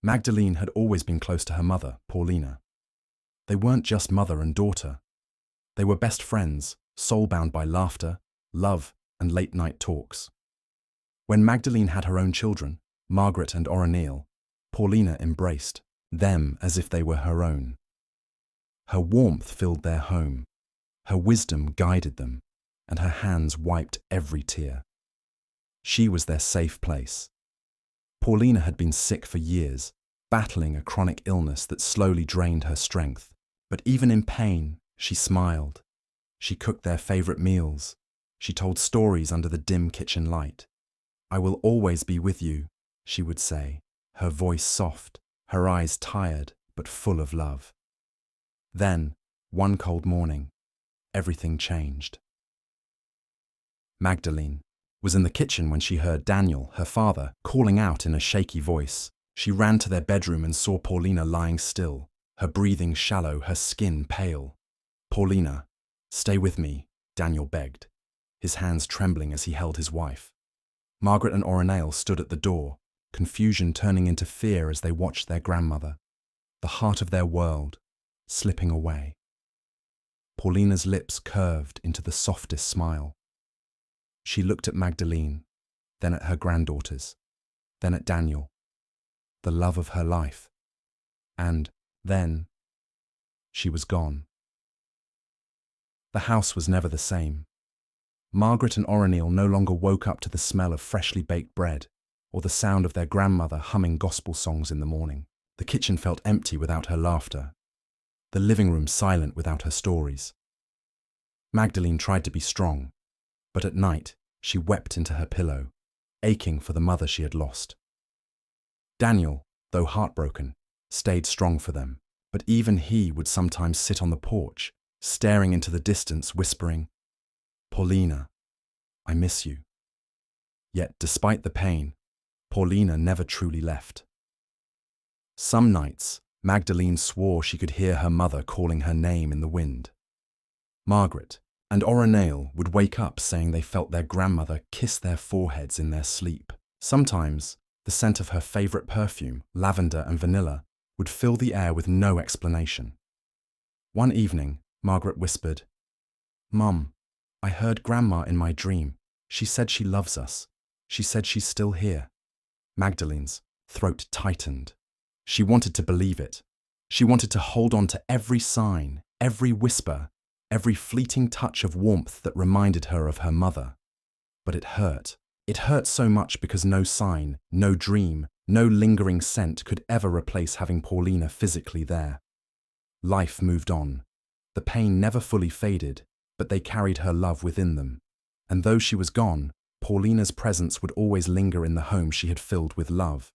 Magdeline had always been close to her mother, Paulina. They weren't just mother and daughter. They were best friends, soul-bound by laughter, love, and late-night talks. When Magdeline had her own children, Margaret and Oreneile, Paulina embraced them as if they were her own. Her warmth filled their home, her wisdom guided them, and her hands wiped every tear. She was their safe place. Paulina had been sick for years, battling a chronic illness that slowly drained her strength. But even in pain, she smiled. She cooked their favorite meals. She told stories under the dim kitchen light. "I will always be with you," she would say, her voice soft, her eyes tired but full of love. Then, one cold morning, everything changed. Magdeline was in the kitchen when she heard Daniel, her father, calling out in a shaky voice. She ran to their bedroom and saw Paulina lying still, her breathing shallow, her skin pale. "Paulina, stay with me," Daniel begged, his hands trembling as he held his wife. Margaret and Oreneile stood at the door, confusion turning into fear as they watched their grandmother, the heart of their world, slipping away. Paulina's lips curved into the softest smile. She looked at Magdeline, then at her granddaughters, then at Daniel, the love of her life, and then she was gone. The house was never the same. Margaret and Oreneile no longer woke up to the smell of freshly baked bread or the sound of their grandmother humming gospel songs in the morning. The kitchen felt empty without her laughter, the living room silent without her stories. Magdeline tried to be strong, but at night she wept into her pillow, aching for the mother she had lost. Daniel, though heartbroken, stayed strong for them, but even he would sometimes sit on the porch, staring into the distance, whispering, "Paulina, I miss you." Yet, despite the pain, Paulina never truly left. Some nights, Magdeline swore she could hear her mother calling her name in the wind. Margaret and Oreneile would wake up saying they felt their grandmother kiss their foreheads in their sleep. Sometimes, the scent of her favorite perfume, lavender and vanilla, would fill the air with no explanation. One evening, Margaret whispered, "Mum, I heard Grandma in my dream. She said she loves us. She said she's still here." Magdalene's throat tightened. She wanted to believe it. She wanted to hold on to every sign, every whisper, every fleeting touch of warmth that reminded her of her mother. But it hurt. It hurt so much because no sign, no dream, no lingering scent could ever replace having Paulina physically there. Life moved on. The pain never fully faded, but they carried her love within them. And though she was gone, Paulina's presence would always linger in the home she had filled with love.